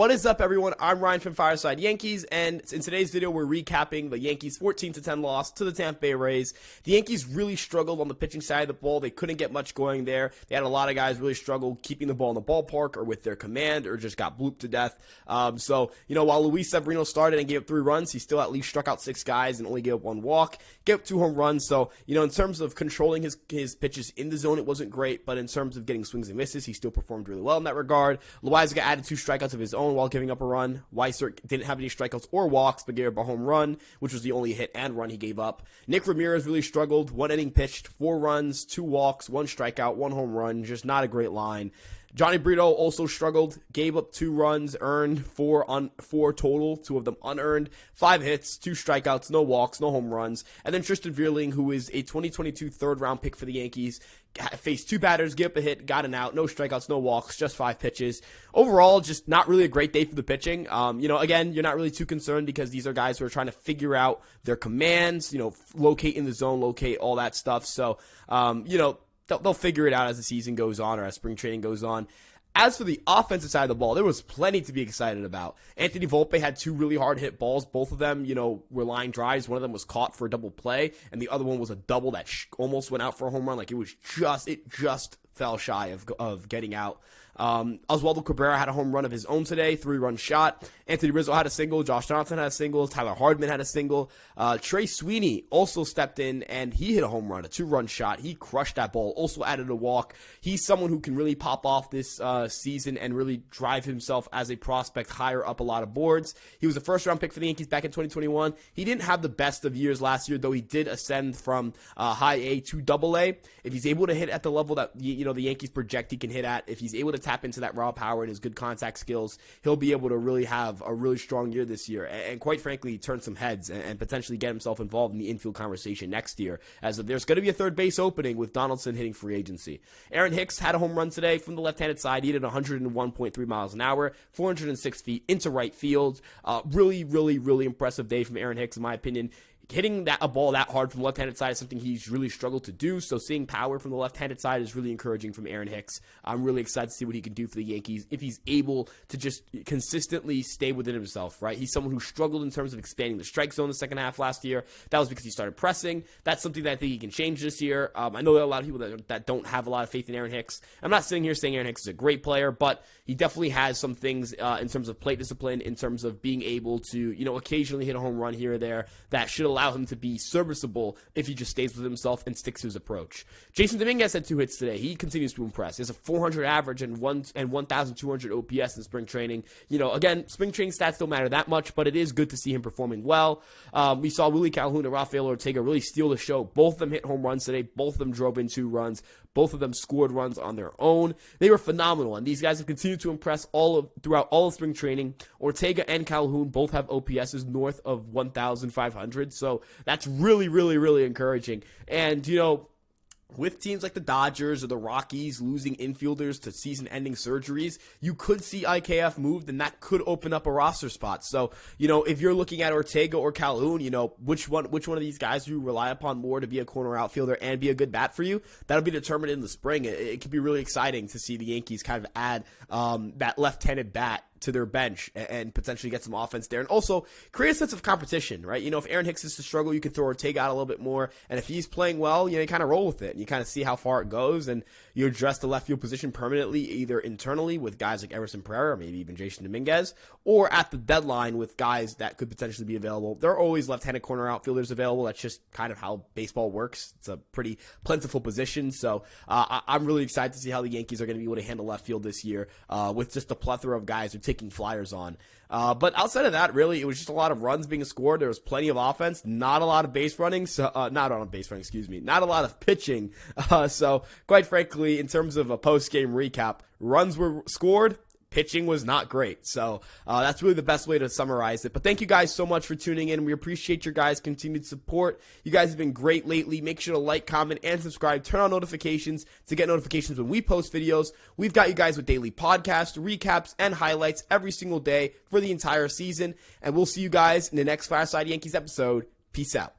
What is up, everyone? I'm Ryan from Fireside Yankees, and in today's video, we're recapping the Yankees' 14-10 loss to the Tampa Bay Rays. The Yankees really struggled on the pitching side of the ball. They couldn't get much going there. They had a lot of guys really struggle keeping the ball in the ballpark or with their command or just got blooped to death. While Luis Severino started and gave up 3 runs, he still at least struck out 6 guys and only gave up 1 walk, gave up 2 home runs. So, in terms of controlling his pitches in the zone, it wasn't great, but in terms of getting swings and misses, he still performed really well in that regard. Loaizaga added 2 strikeouts of his own while giving up a run. Weissert didn't have any strikeouts or walks, but gave up a home run, which was the only hit and run he gave up. Nick Ramirez really struggled. 1 inning pitched, 4 runs, 2 walks, 1 strikeout, 1 home run. Just not a great line. Johnny Brito also struggled, gave up 2 runs, earned 4 total, 2 of them unearned, 5 hits, 2 strikeouts, no walks, no home runs. And then Tristan Vierling, who is a 2022 third-round pick for the Yankees, faced 2 batters, gave up a hit, got an out, no strikeouts, no walks, just 5 pitches. Overall, just not really a great day for the pitching. Again, you're not really too concerned because these are guys who are trying to figure out their commands, locate in the zone, locate all that stuff. So, they'll figure it out as the season goes on or as spring training goes on. As for the offensive side of the ball, there was plenty to be excited about. Anthony Volpe had 2 really hard hit balls. Both of them, were line drives. One of them was caught for a double play, and the other one was a double that almost went out for a home run. It just fell shy of getting out. Oswaldo Cabrera had a home run of his own today, 3-run shot. Anthony Rizzo had a single. Josh Johnson had a single. Tyler Hardman had a single. Trey Sweeney also stepped in, and he hit a home run, a 2-run shot. He crushed that ball, also added a walk. He's someone who can really pop off this season and really drive himself as a prospect higher up a lot of boards. He was a first-round pick for the Yankees back in 2021. He didn't have the best of years last year, though he did ascend from high A to double A. If he's able to hit at the level that the Yankees project he can hit at, if he's able to tap into that raw power and his good contact skills, he'll be able to really have a really strong year this year and quite frankly turn some heads and potentially get himself involved in the infield conversation next year, as there's going to be a third base opening with Donaldson hitting free agency. Aaron Hicks had a home run today from the left-handed side. He hit 101.3 miles an hour, 406 feet into right field. Really, really, really impressive day from Aaron Hicks in my opinion. Hitting a ball that hard from the left-handed side is something he's really struggled to do, so seeing power from the left-handed side is really encouraging from Aaron Hicks. I'm really excited to see what he can do for the Yankees if he's able to just consistently stay within himself, right? He's someone who struggled in terms of expanding the strike zone the second half last year. That was because he started pressing. That's something that I think he can change this year. I know there are a lot of people that don't have a lot of faith in Aaron Hicks. I'm not sitting here saying Aaron Hicks is a great player, but he definitely has some things in terms of plate discipline, in terms of being able to, occasionally hit a home run here or there that should allow him to be serviceable if he just stays with himself and sticks to his approach. Jason Dominguez had 2 hits today. He continues to impress. He has a 400 average and 1,200 OPS in spring training. Again, spring training stats don't matter that much, but it is good to see him performing well. We saw Willie Calhoun and Rafael Ortega really steal the show. Both of them hit home runs today. Both of them drove in 2 runs. Both of them scored runs on their own. They were phenomenal, and these guys have continued to impress throughout all of spring training. Ortega and Calhoun both have OPSs north of 1,500, so that's really, really, really encouraging. And, with teams like the Dodgers or the Rockies losing infielders to season-ending surgeries, you could see IKF moved, and that could open up a roster spot. So, if you're looking at Ortega or Calhoun, which one of these guys you rely upon more to be a corner outfielder and be a good bat for you, that'll be determined in the spring. It could be really exciting to see the Yankees kind of add that left-handed bat to their bench and potentially get some offense there, and also create a sense of competition, right? If Aaron Hicks is to struggle, you can throw Ortega out a little bit more, and if he's playing well, you kind of roll with it, and you kind of see how far it goes, and you address the left field position permanently, either internally with guys like Everson Pereira, or maybe even Jason Dominguez, or at the deadline with guys that could potentially be available. There are always left-handed corner outfielders available. That's just kind of how baseball works. It's a pretty plentiful position, so I'm really excited to see how the Yankees are going to be able to handle left field this year with just a plethora of guys who taking flyers on. But outside of that, really, it was just a lot of runs being scored. There was plenty of offense, not a lot of base running, not a lot of pitching. So quite frankly, in terms of a post-game recap, runs were scored, pitching was not great. So that's really the best way to summarize it. But thank you guys so much for tuning in. We appreciate your guys' continued support. You guys have been great lately. Make sure to like, comment, and subscribe. Turn on notifications to get notifications when we post videos. We've got you guys with daily podcasts, recaps, and highlights every single day for the entire season. And we'll see you guys in the next Fireside Yankees episode. Peace out.